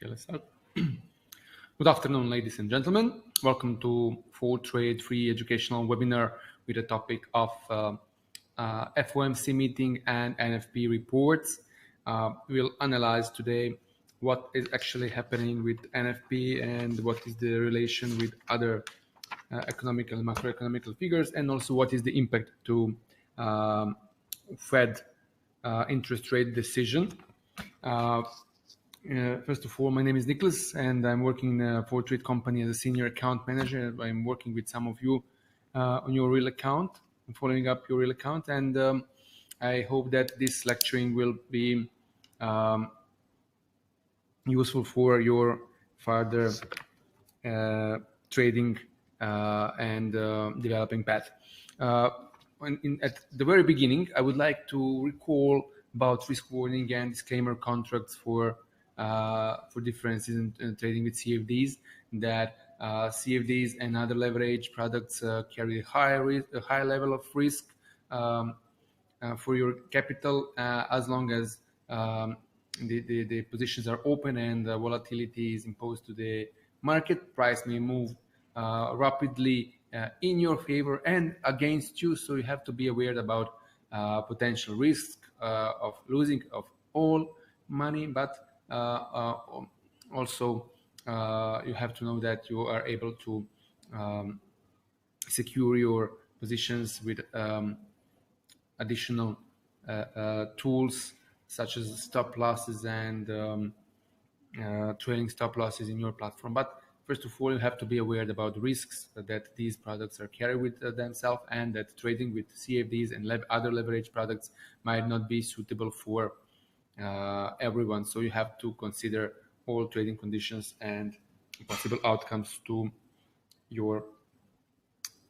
Okay, let's start. Good afternoon, ladies and gentlemen. Welcome to Full Trade Free Educational Webinar with the topic of FOMC meeting and NFP reports. We'll analyze today what is actually happening with NFP and what is the relation with other economical and macroeconomical figures, and also what is the impact to Fed interest rate decision. First of all, my name is Nicholas, and I'm working in a Full Trade company as a senior account manager. I'm working with some of you on your real account, and following up your real account, and I hope that this lecturing will be useful for your further trading and developing path. At the very beginning, I would like to recall about risk warning and disclaimer contracts for differences in trading with CFDs. That CFDs and other leverage products carry a high level of risk for your capital as long as the positions are open and volatility is imposed to the market. Price may move rapidly in your favor and against you, so you have to be aware about potential risk of losing of all money, but also you have to know that you are able to secure your positions with additional tools such as stop losses and trailing stop losses in your platform. But first of all, you have to be aware about the risks that these products are carried with themselves, and that trading with CFDs and other leverage products might not be suitable for everyone. So you have to consider all trading conditions and possible outcomes to your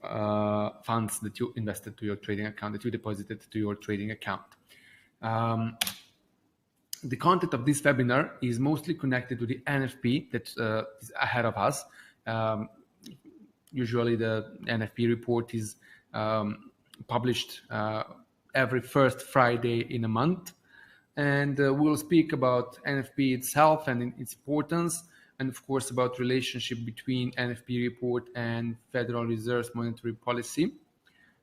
funds that you invested to your trading account, that you deposited to your trading account. The content of this webinar is mostly connected to the NFP that is ahead of us. Usually the NFP report is published every first Friday in a month. And we'll speak about NFP itself and its importance, and of course about relationship between NFP report and Federal Reserve's monetary policy.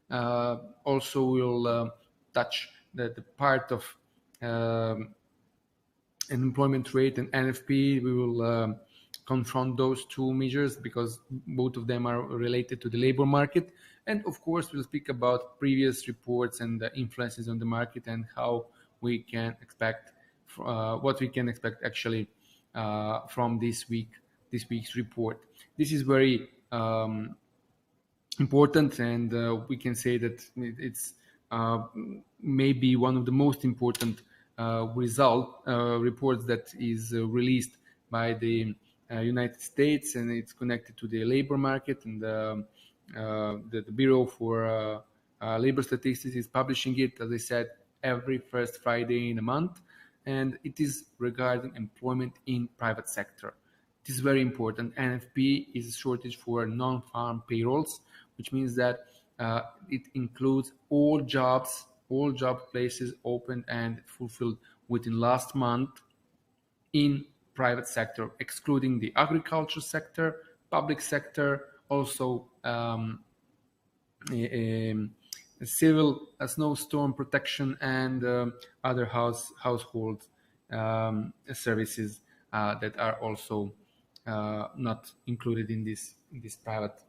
Also, we'll touch the part of unemployment rate and NFP. We will confront those two measures because both of them are related to the labor market. And of course, we'll speak about previous reports and the influences on the market and how we can expect what we can expect actually from this week's report. This is very important, and we can say that it's maybe one of the most important reports that is released by the United States, and it's connected to the labor market, and the Bureau for Labor Statistics is publishing it, as I said, every first Friday in a month, and it is regarding employment in private sector. It is very important. NFP is a shortage for non-farm payrolls, which means that it includes all job places opened and fulfilled within last month in private sector, excluding the agriculture sector, public sector, also civil snowstorm protection, and other household services that are also not included in this private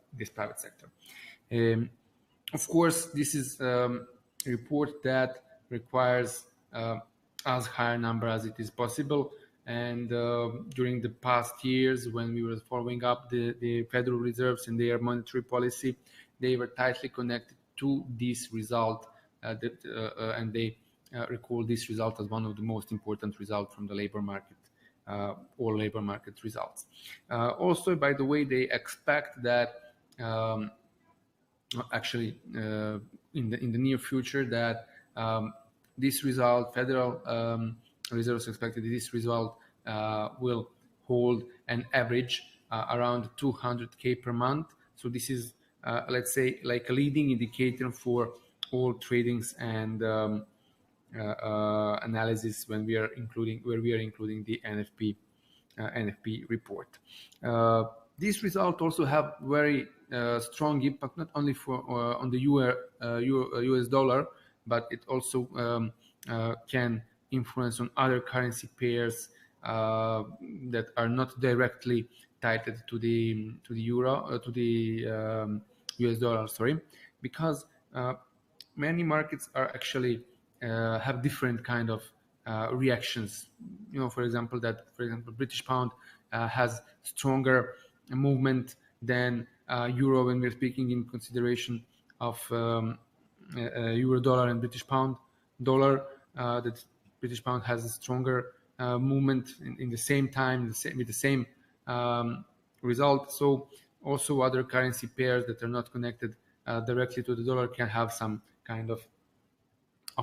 sector. Of course, this is a report that requires as high a number as it is possible. And during the past years, when we were following up the Federal Reserves and their monetary policy, they were tightly connected to this result, and they recall this result as one of the most important results from the labor market, all labor market results. Also, by the way, they expect that actually in the near future that this result, Federal Reserve expected this result will hold an average around 200K per month. So this is let's say like a leading indicator for all tradings and analysis when we are including the NFP NFP report. These results also have very strong impact not only for on the US dollar, but it also can influence on other currency pairs that are not directly tied to the euro to the US dollar. Sorry, because many markets are actually have different kind of reactions. For example, British pound has stronger movement than euro when we're speaking in consideration of euro dollar and British pound dollar. That British pound has a stronger movement in the same time, with the same result. So also other currency pairs that are not connected directly to the dollar can have some kind of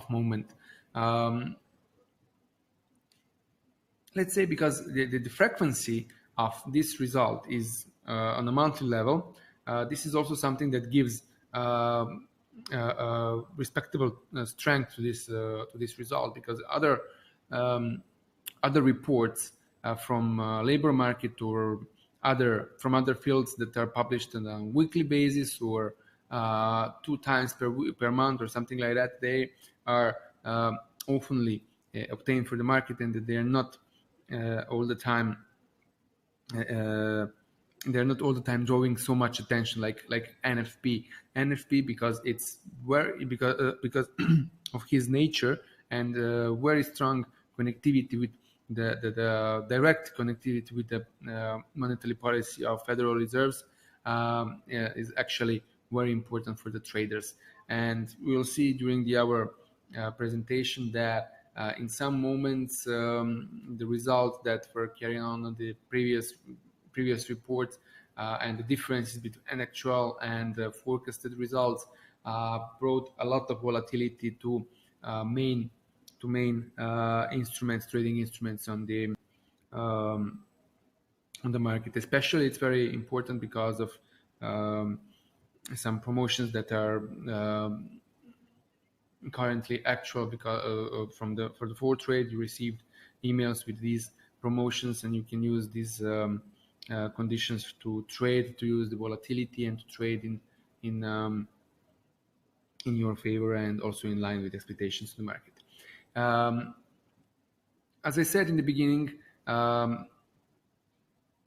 movement. Let's say because the frequency of this result is on a monthly level, this is also something that gives respectable strength to this result, because other reports from labor market or from other fields that are published on a weekly basis or 2 times per month or something like that, they are oftenly obtained for the market, and that they are not all the time they're not all the time drawing so much attention like NFP, because it's because of his nature and very strong connectivity with the direct connectivity with the monetary policy of Federal Reserves is actually very important for the traders. And we'll see during our presentation that in some moments the results that were carried on the previous reports and the differences between actual and forecasted results brought a lot of volatility to main trading instruments on the market. Especially, it's very important because of some promotions that are currently actual, because for the for trade you received emails with these promotions, and you can use these conditions to trade, to use the volatility and to trade in your favor and also in line with expectations of the market. As I said in the beginning,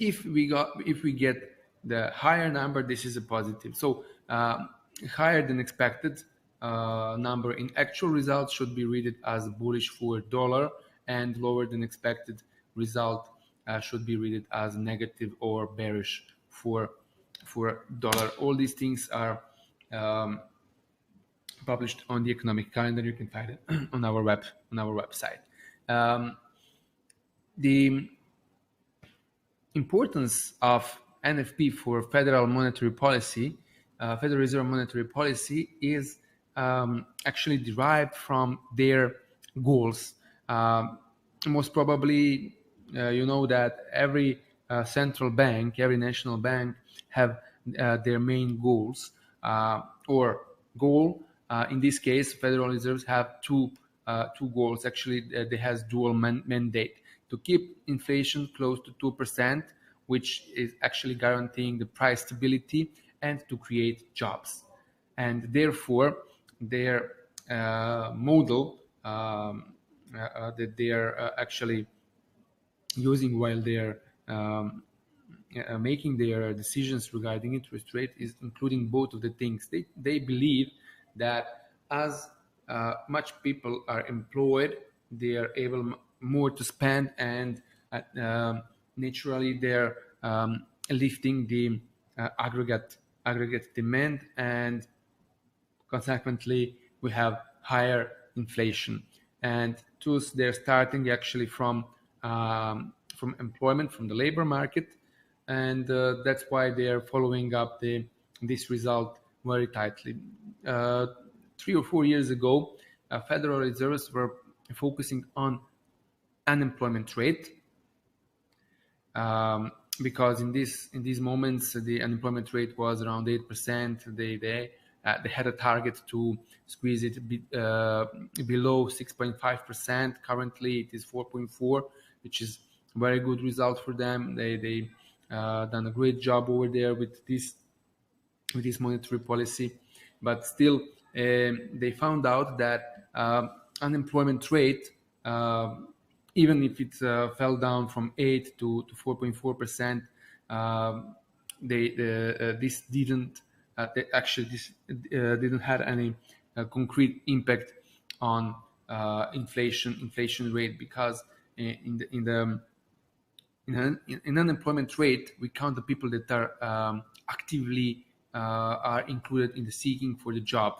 if we get the higher number, this is a positive. So higher than expected number in actual results should be read as bullish for dollar, and lower than expected result should be read as negative or bearish for dollar. All these things are published on the economic calendar. You can find it on our website. The importance of NFP for Federal Reserve monetary policy, is actually derived from their goals. Most probably, you know that every central bank, every national bank have their main goals or goal. In this case, Federal Reserves have two goals. Actually, they has dual mandate: to keep inflation close to 2%, which is actually guaranteeing the price stability, and to create jobs. And therefore, their model that they are actually using while they are making their decisions regarding interest rate is including both of the things. They believe that as much people are employed, they are able more to spend, and naturally they're lifting the aggregate demand, and consequently we have higher inflation. And thus they're starting actually from employment, from the labor market, and that's why they are following up this result very tightly. 3 or 4 years ago, Federal Reserves were focusing on unemployment rate, because in these moments the unemployment rate was around 8%. They had a target to squeeze it below 6.5%. Currently, it is 4.4, which is very good result for them. They done a great job over there with this monetary policy, but still they found out that unemployment rate, even if it fell down from 8 to 4.4%, this didn't actually this didn't have any concrete impact on inflation rate, because in the in unemployment rate, we count the people that are actively are included in the seeking for the job.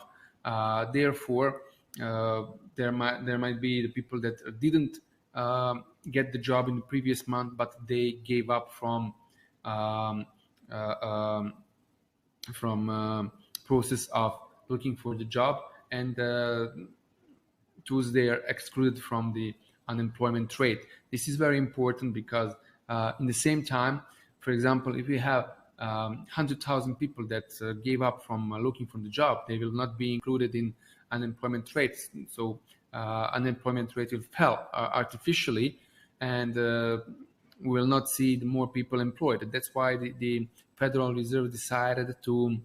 Therefore, there might be the people that didn't get the job in the previous month, but they gave up um, uh, um, process of looking for the job, and those they are excluded from the unemployment rate. This is very important because in the same time, for example, if we have 100,000 people that gave up from looking for the job, they will not be included in unemployment rates. So unemployment rate will fall artificially, and we will not see the more people employed. That's why the Federal Reserve decided to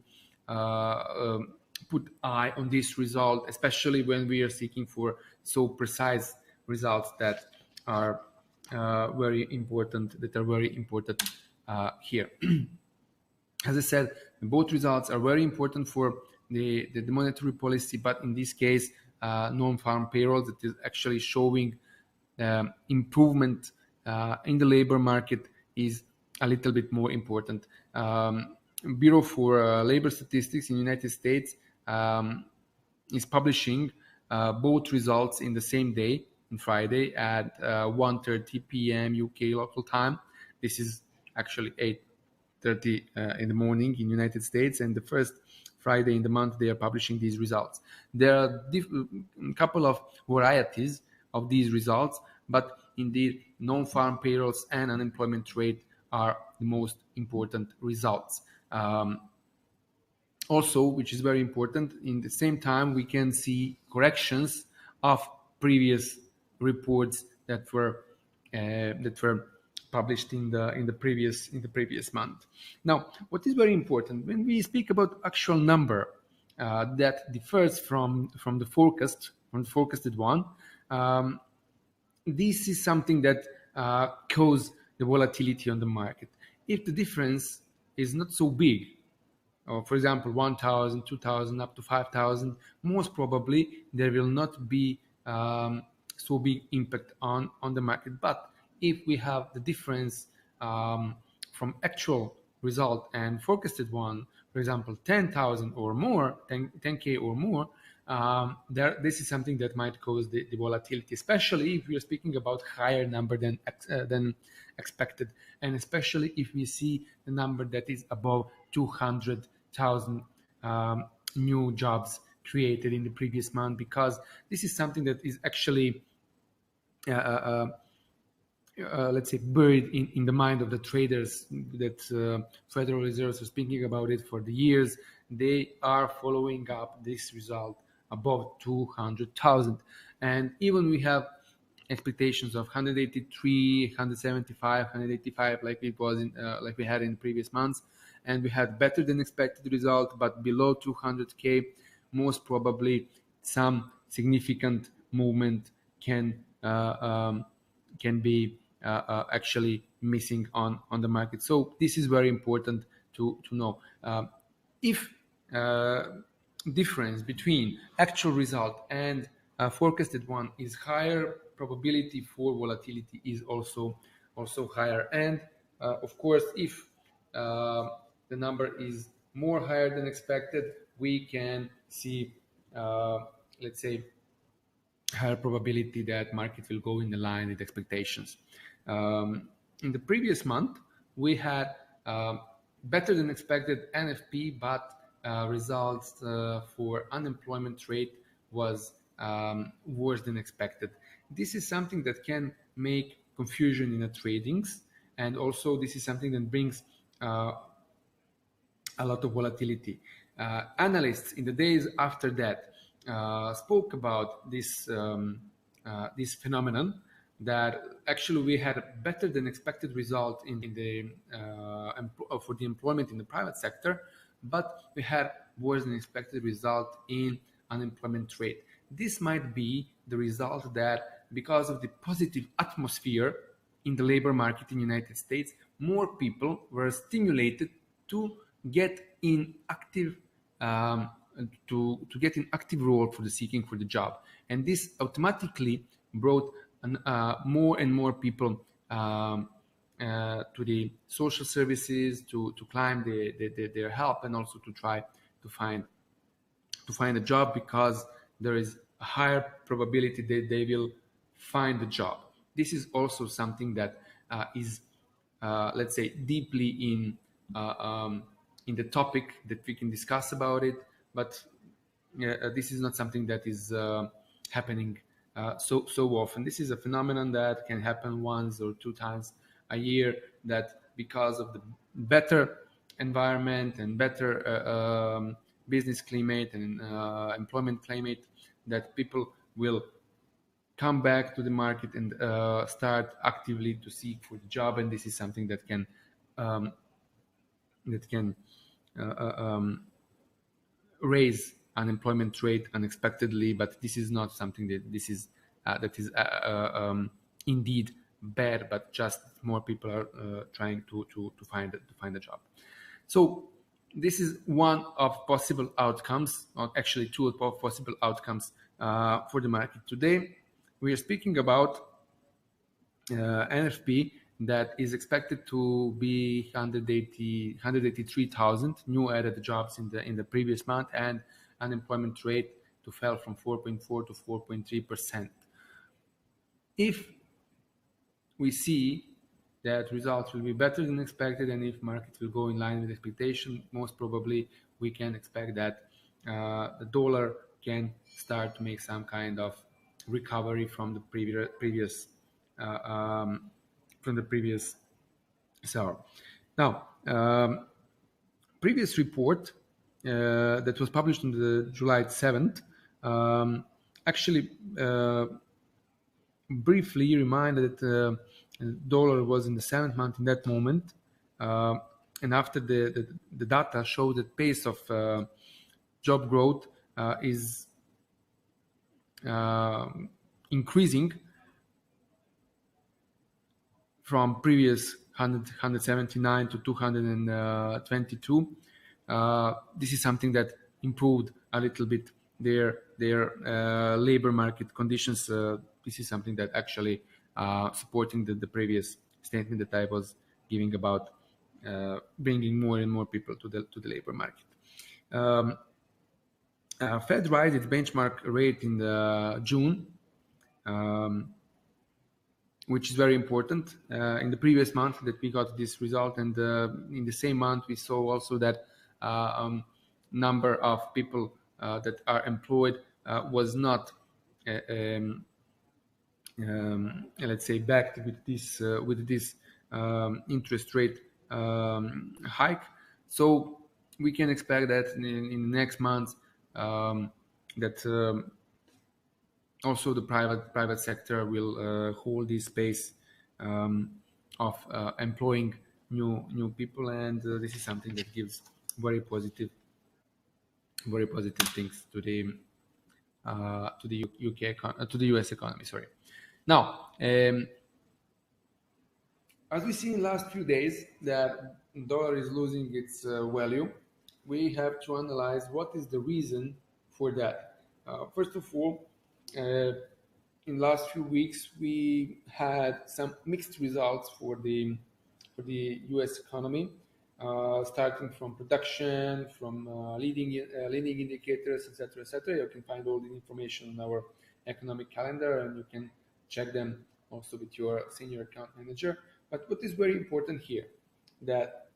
put eye on this result, especially when we are seeking for so precise results that are very important. Here. As I said, both results are very important for the monetary policy, but in this case, non-farm payrolls, that is actually showing improvement in the labor market, is a little bit more important. Bureau for Labor Statistics in the United States is publishing both results in the same day, on Friday at 1:30 p.m. UK local time. This is actually 8:30 in the morning in the United States, and the first Friday in the month they are publishing these results. There are a couple of varieties of these results, but indeed non-farm payrolls and unemployment rate are the most important results. Also, which is very important, in the same time we can see corrections of previous reports that were published in the previous month. Now, what is very important when we speak about actual number that differs from the forecasted one, this is something that causes the volatility on the market. If the difference is not so big, for example, 1,000, 2,000, up to 5,000, most probably there will not be so big impact on the market. But if we have the difference from actual result and forecasted one, for example, 10,000 or more, 10K or more, this is something that might cause the volatility, especially if we are speaking about higher number than expected, and especially if we see the number that is above 200,000 new jobs created in the previous month, because this is something that is actually let's say buried in the mind of the traders, that Federal Reserve is speaking about it for the years. They are following up this result above 200,000, and even we have expectations of 183, 175, 185, like it was like we had in previous months, and we had better than expected result, but below 200K, most probably some significant movement can be actually missing on the market. So this is very important to know. If difference between actual result and forecasted one is higher, probability for volatility is also higher. And of course, if the number is more higher than expected, we can see let's say higher probability that market will go in the line with expectations. In the previous month, we had better than expected NFP, but results for unemployment rate was worse than expected. This is something that can make confusion in the tradings, and also this is something that brings a lot of volatility. Analysts in the days after that spoke about this phenomenon, that actually we had a better than expected result in the for the employment in the private sector, but we had worse than expected result in unemployment rate. This might be the result that because of the positive atmosphere in the labor market in the United States, more people were stimulated to get in active um, to get an active role for the seeking for the job, and this automatically brought more and more people to the social services to climb their help, and also to try to find a job, because there is a higher probability that they will find a job. This is also something that is, let's say, deeply in the topic that we can discuss about it, but this is not something that is happening so often. This is a phenomenon that can happen once or two times a year, that because of the better environment and better business climate and employment climate, that people will come back to the market and start actively to seek for the job. And this is something that can um, that can uh, uh, um, raise unemployment rate unexpectedly, but this is not something that is indeed bad, but just more people are trying to find a job. So this is one of possible outcomes, or actually two of possible outcomes for the market today. We are speaking about NFP that is expected to be 183,000 new added jobs in the previous month, and unemployment rate to fell from 4.4 to 4.3%. If we see that results will be better than expected, and if market will go in line with expectation, most probably we can expect that the dollar can start to make some kind of recovery from the previous uh, um, from the previous summer. Now, previous report that was published on the July 7th um, actually briefly reminded that dollar was in the seventh month in that moment, uh, and after the data showed that pace of job growth is uh, increasing from previous 179 to 222. This is something that improved a little bit their labor market conditions. This is something that actually supporting the previous statement that I was giving about bringing more and more people to the labor market. Fed raised its benchmark rate in June, um, which is very important. In the previous month that we got this result, and in the same month we saw also that number of people that are employed was not uh, um, let's say backed with this interest rate hike. So we can expect that in the next months that also the private sector will hold this space of employing new people, and this is something that gives very positive things to the to the US economy. Sorry. Now, as we see in the last few days that dollar is losing its value, we have to analyze what is the reason for that. First of all, in the last few weeks, we had some mixed results for the U.S. economy, starting from production, from leading indicators, etc., etc. You can find all the information on our economic calendar, and you can check them also with your senior account manager. But what is very important here, that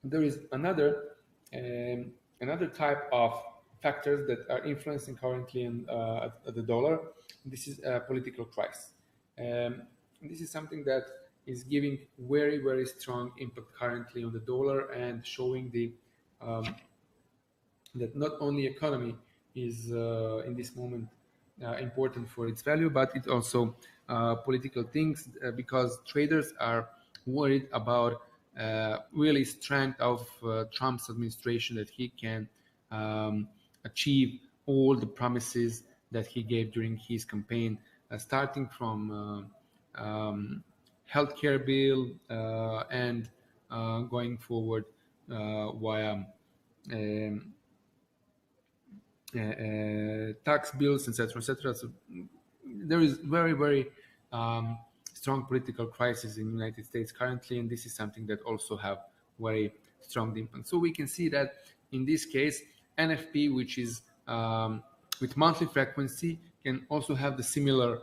there is um, another type of factors that are influencing currently at the dollar. This is a political crisis. This is something that is giving very strong impact currently on the dollar, and showing um, that not only economy is in this moment important for its value, but it also political things because traders are worried about really strength of Trump's administration, that he can achieve all the promises that he gave during his campaign, starting from healthcare bill and going forward via um, tax bills, etc., etc. So there is very um, strong political crisis in the United States currently, and this is something that also have very strong impact. So we can see that in this case, NFP, which is with monthly frequency, can also have the similar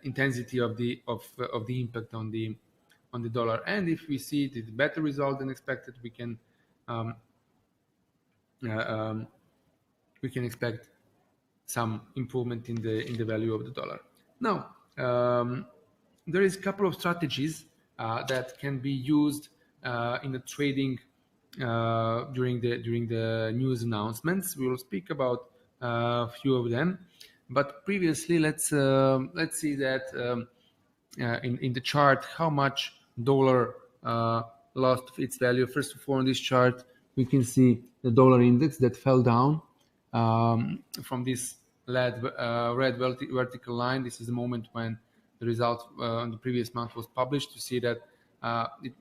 intensity of the impact on the dollar. And if we see the better result than expected, um, uh, um, we can expect some improvement in the value of the dollar. Now, there is a couple of strategies that can be used in the trading during the news announcements. We will speak about a few of them, but previously let's see that in the chart how much dollar lost its value. First of all, on this chart, we can see the dollar index that fell down from this red vertical line. This is the moment when the result on the previous month was published. To see that it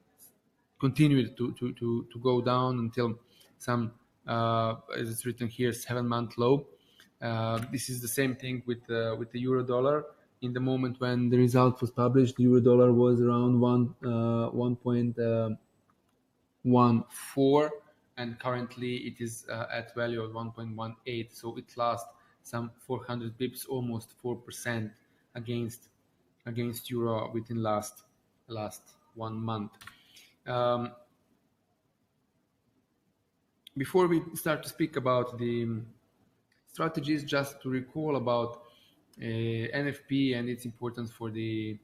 continued to go down until some, as it's written here, 7-month low. This is the same thing with the euro dollar. In the moment when the result was published, the euro dollar was around 1.14, and currently it is at value of 1.18. So it lost some 400 bips, almost 4% against euro within last 1 month. Before we start to speak about the strategies, just to recall about NFP and its importance for the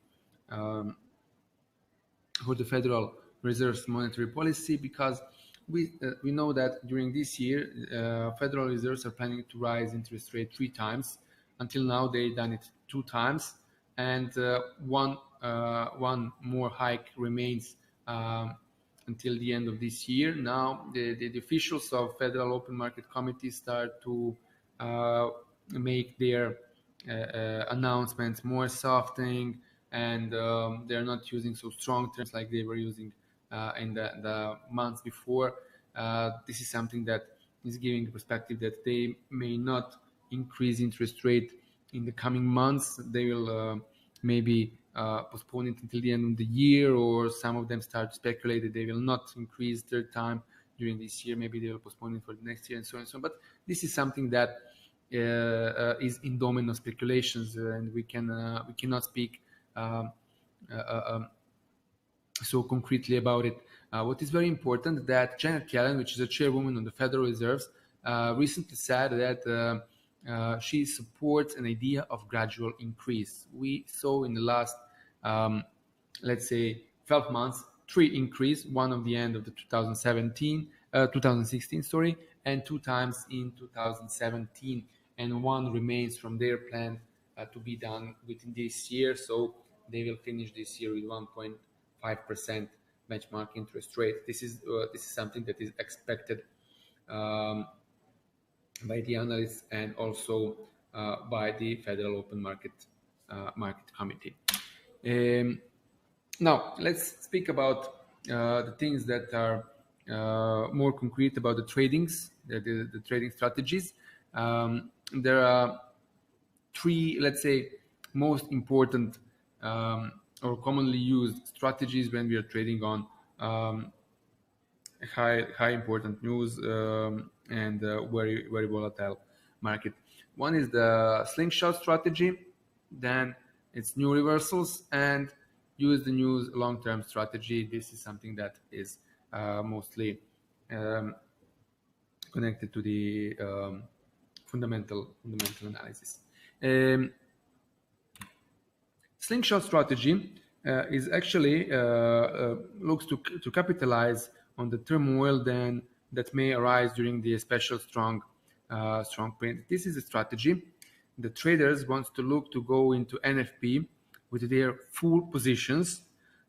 Federal Reserve's monetary policy, because we know that during this year Federal Reserves are planning to rise interest rate 3 times. Until now, they've done it 2 times, and one more hike remains until the end of this year. Now, the officials of Federal Open Market Committee start to make their announcements more softening, and they're not using so strong terms like they were using in the months before. This is something that is giving a perspective that they may not increase interest rate in the coming months. They will maybe postpone it until the end of the year, or some of them start to speculate that they will not increase third time during this year. Maybe they will postpone it for the next year, and so on and so on. But this is something that is in domain of speculations, and we cannot speak so concretely about it. What is very important that Janet Yellen, which is a chairwoman of the Federal Reserves, recently said that she supports an idea of gradual increase. We saw in the last, let's say, 12 months, 3 increase, one at the end of the 2016, sorry, and 2 times in 2017, and one remains from their plan to be done within this year. So they will finish this year with 1.5% benchmark interest rate. This is something that is expected by the analysts and also by the Federal Open Market Committee. Now, let's speak about the things that are more concrete about the the trading strategies. There are 3, let's say, most important or commonly used strategies when we are trading on high important news and very volatile market. One is the slingshot strategy, then it's new reversals, and use the news long-term strategy. This is something that is mostly connected to the fundamental analysis. Slingshot strategy is actually looks to capitalize on the turmoil that may arise during the special strong strong print. This is a strategy. The traders want to look to go into NFP with their full positions,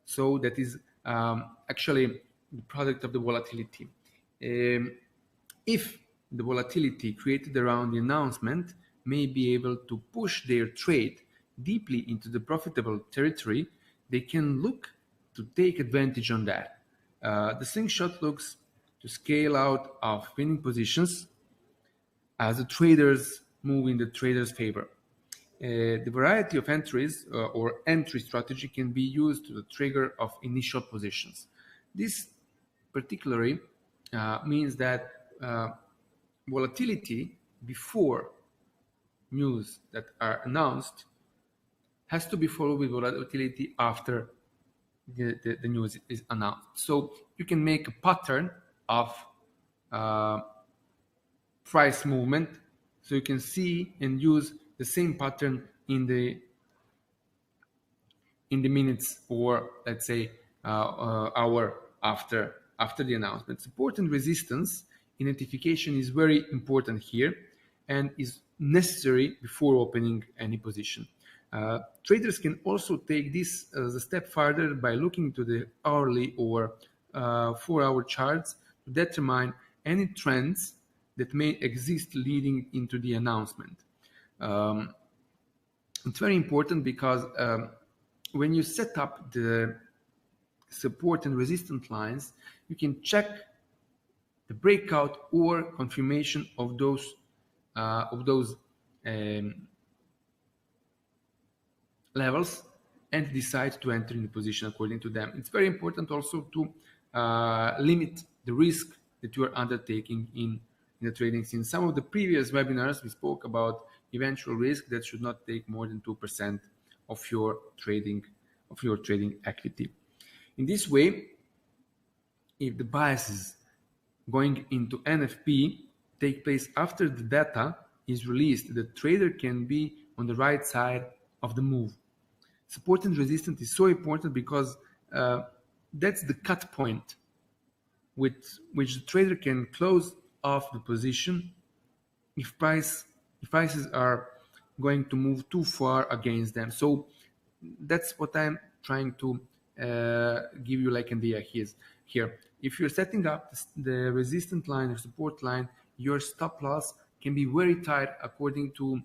so that is actually the product of the volatility. If the volatility created around the announcement may be able to push their trade deeply into the profitable territory, they can look to take advantage on that. The slingshot looks to scale out of winning positions as the traders move in the trader's favor. The variety of entries or entry strategy can be used to the trigger of initial positions. This particularly means that volatility before news that are announced has to be followed with volatility after the news is announced. So you can make a pattern of price movement, so you can see and use the same pattern in the minutes, or let's say hour after the announcement. Support and resistance identification is very important here and is necessary before opening any position. Traders can also take this as a step further by looking to the hourly or 4-hour charts to determine any trends that may exist leading into the announcement. It's very important because when you set up the support and resistance lines, you can check the breakout or confirmation of those levels and decide to enter in the position according to them. It's very important also to limit the risk that you are undertaking in the trading scene. Some of the previous webinars we spoke about eventual risk that should not take more than 2% of your trading equity. In this way, if the biases going into NFP take place after the data is released, the trader can be on the right side of the move. Support and resistance is so important because that's the cut point with which the trader can close off the position if prices are going to move too far against them. So that's what I'm trying to give you like an idea here. If you're setting up the resistance line or support line, your stop loss can be very tight according to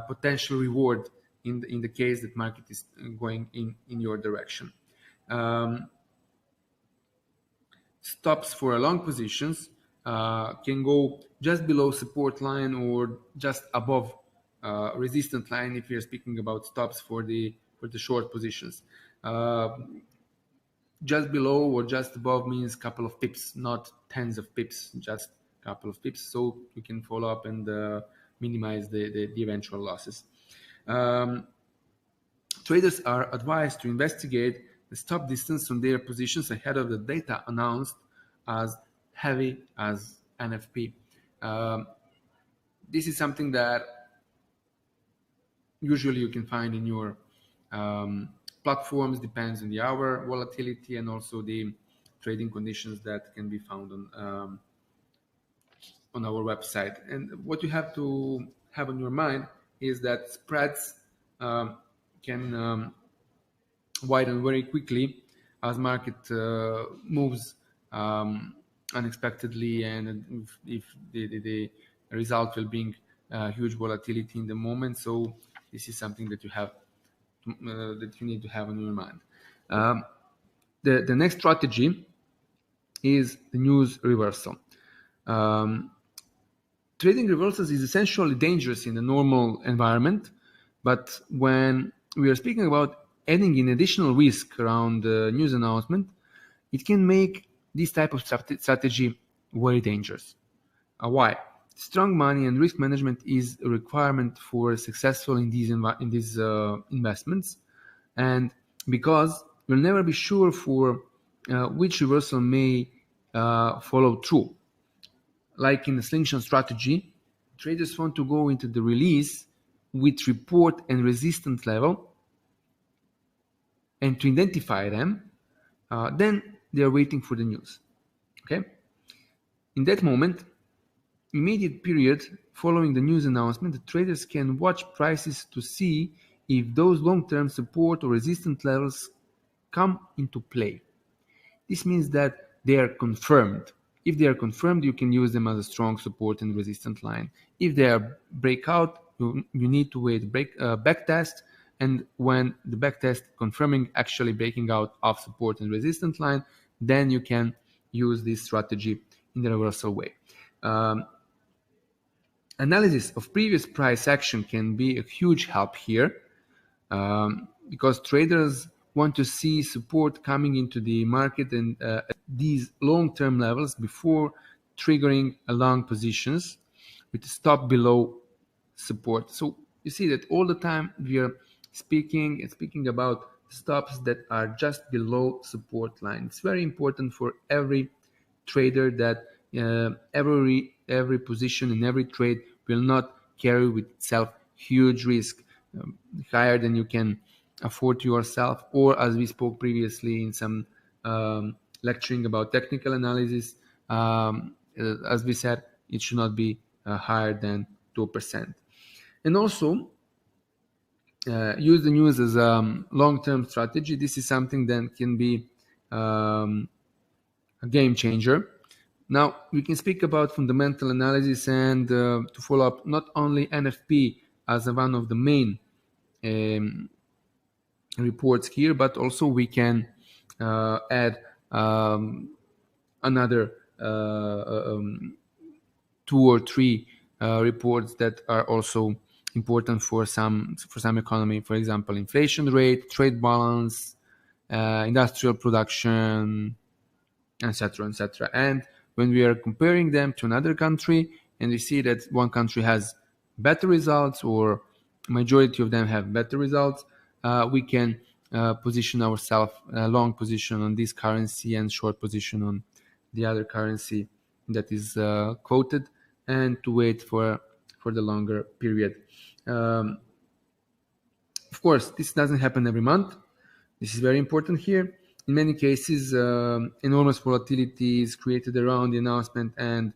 potential reward in the case that market is going in your direction. Stops for long positions can go just below support line or just above resistance line if you're speaking about stops for the short positions. Just below or just above means a couple of pips, not tens of pips, just a couple of pips, so you can follow up and minimize the eventual losses. Traders are advised to investigate the stop distance on their positions ahead of the data announced as heavy as NFP. This is something that usually you can find in your platforms, depends on the hour volatility and also the trading conditions that can be found on our website. And what you have to have on your mind is that spreads can widen very quickly as market moves unexpectedly, and if the result will bring huge volatility in the moment. So this is something that you need to have on your mind. The next strategy is the news reversal. Trading reversals is essentially dangerous in the normal environment, but when we are speaking about adding in additional risk around the news announcement, it can make this type of strategy very dangerous. Why? Strong money and risk management is a requirement for successful in these investments, and because you'll never be sure for which reversal may follow through. Like in the slingshot strategy, traders want to go into the release with report and resistance level, and to identify them, then they are waiting for the news. Okay. In that moment, immediate period following the news announcement, the traders can watch prices to see if those long-term support or resistance levels come into play. This means that they are confirmed. If they are confirmed, you can use them as a strong support and resistance line. If they are breakout, you need to wait back test, and when the back test confirming actually breaking out of support and resistance line, then you can use this strategy in the reversal way. Analysis of previous price action can be a huge help here, because traders want to see support coming into the market and at these long-term levels before triggering a long positions with a stop below support. So you see that all the time we are speaking about stops that are just below support line. It's very important for every trader that every position in every trade will not carry with itself huge risk, higher than you can afford to yourself, or as we spoke previously in some lecturing about technical analysis, as we said, it should not be higher than 2%. And also use the news as a long-term strategy. This is something that can be a game changer. Now we can speak about fundamental analysis and to follow up not only NFP as one of the main reports here, but also we can add another 2 or 3 reports that are also important for some economy. For example, inflation rate, trade balance, industrial production, etc., etc. And when we are comparing them to another country and we see that one country has better results or majority of them have better results, we can position ourselves long position on this currency and short position on the other currency that is quoted, and to wait for the longer period. Of course, this doesn't happen every month. This is very important here. In many cases, enormous volatility is created around the announcement, and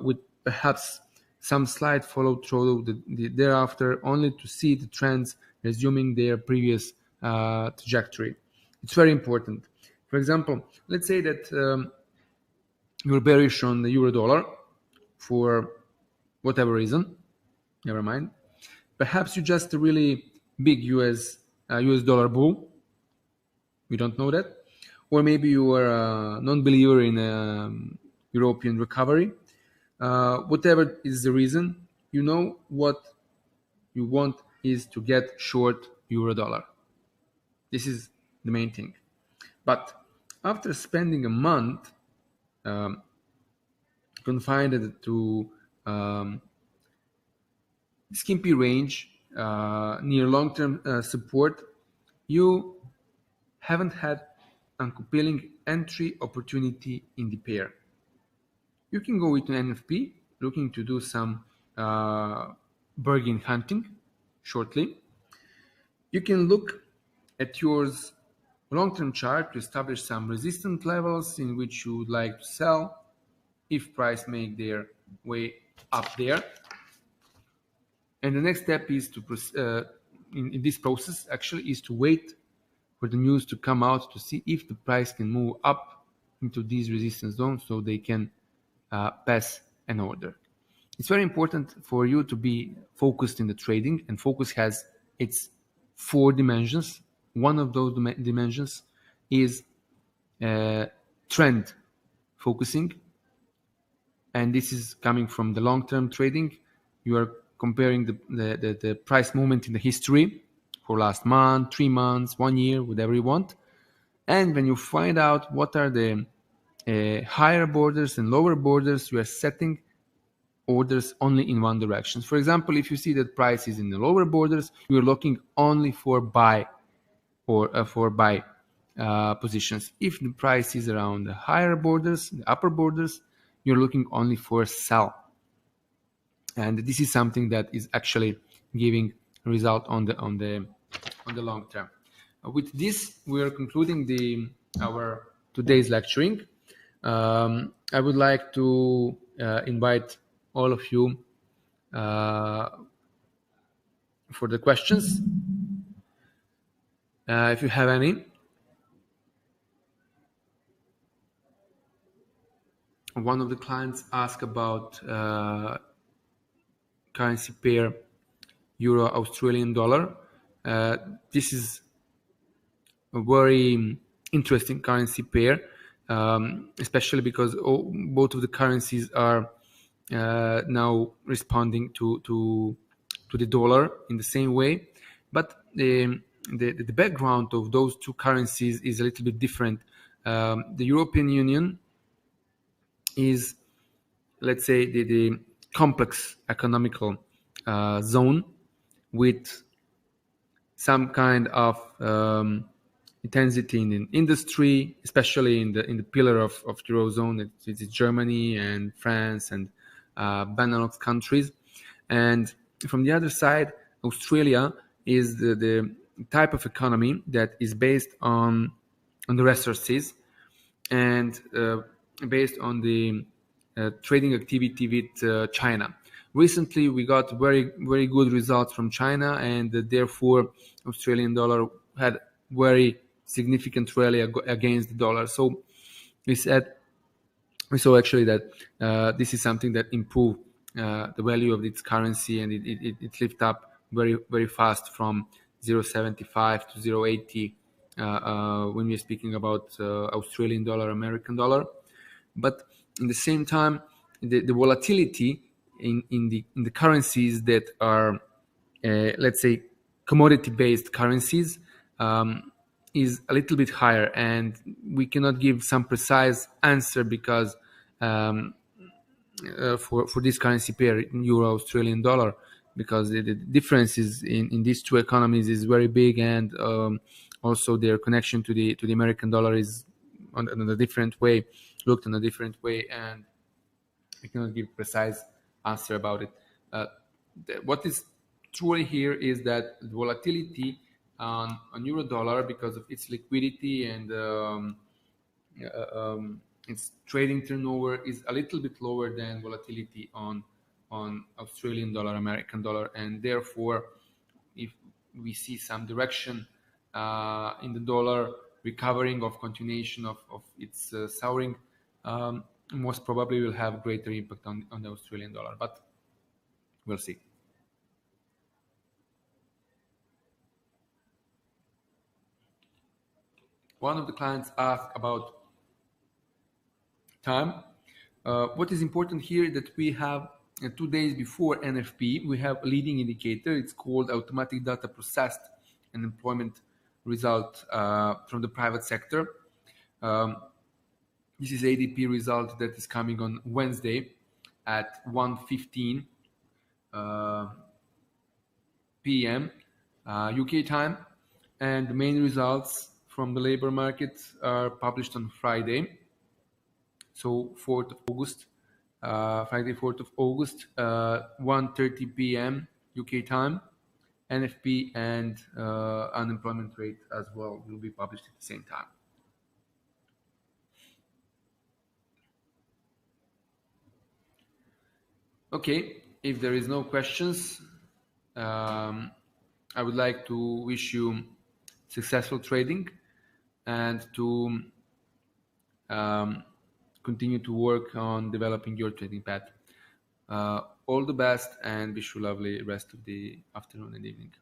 with perhaps some slight follow through thereafter, only to see the trends resuming their previous trajectory. It's very important. For example, let's say that you're bearish on the euro dollar for whatever reason, never mind. Perhaps you're just a really big US dollar bull. We don't know that. Or maybe you are a non-believer in European recovery. Whatever is the reason, you know what you want is to get short euro dollar. This is the main thing. But after spending a month confined to skimpy range near long-term support, you haven't had a compelling entry opportunity in the pair. You can go with an NFP, looking to do some bargain hunting shortly. You can look at your long-term chart to establish some resistance levels in which you would like to sell if price make their way up there. And the next step is to in this process actually is to wait for the news to come out to see if the price can move up into these resistance zones so they can pass an order. It's very important for you to be focused in the trading, and focus has its 4 dimensions. One of those dimensions is trend focusing, and this is coming from the long-term trading. You are comparing the price movement in the history for last month, 3 months, 1 year, whatever you want. And when you find out what are the higher borders and lower borders, you are setting orders only in one direction. For example, if you see that price is in the lower borders, you are looking only for buy or for buy positions. If the price is around the higher borders, the upper borders, you're looking only for sell. And this is something that is actually giving a result on the long term. With this, we are concluding our today's lecturing. I would like to invite all of you uh, for the questions. If you have any. One of the clients asked about currency pair euro Australian dollar. This is a very interesting currency pair, especially because both of the currencies are now responding to the dollar in the same way. But the background of those two currencies is a little bit different. The European Union is, let's say, the complex economical zone with some kind of intensity in the industry, especially in the pillar of Eurozone. It's Germany and France and Benelux countries. And from the other side, Australia is the type of economy that is based on the resources and based on the trading activity with China. Recently, we got very good results from China, and therefore Australian dollar had very significant rally against the dollar. So we saw actually that this is something that improved the value of its currency, and it lifted up very fast from 0.75 to 0.80 when we're speaking about Australian dollar, American dollar. But in the same time, the volatility in the currencies that are, let's say, commodity-based currencies is a little bit higher, and we cannot give some precise answer because for this currency pair, euro Australian dollar, because the differences in these two economies is very big, and also their connection to the American dollar is on a different way, looked in a different way, and we cannot give precise answer about it. What is truly here is that the volatility on euro dollar, because of its liquidity and its trading turnover, is a little bit lower than volatility on Australian dollar, American dollar, and therefore, if we see some direction in the dollar recovering of continuation of its souring, most probably will have greater impact on the Australian dollar, but we'll see. One of the clients asked about time. What is important here is that we have 2 days before NFP, we have a leading indicator. It's called automatic data processed and employment result from the private sector. This is ADP result that is coming on Wednesday at 1:15 p.m. UK time, and the main results from the labor market are published on Friday. So 4th of August, Friday 4th of August, 1:30 p.m. UK time. NFP and unemployment rate as well will be published at the same time. Okay, if there is no questions, I would like to wish you successful trading and to continue to work on developing your trading path. All the best, and wish you a lovely rest of the afternoon and evening.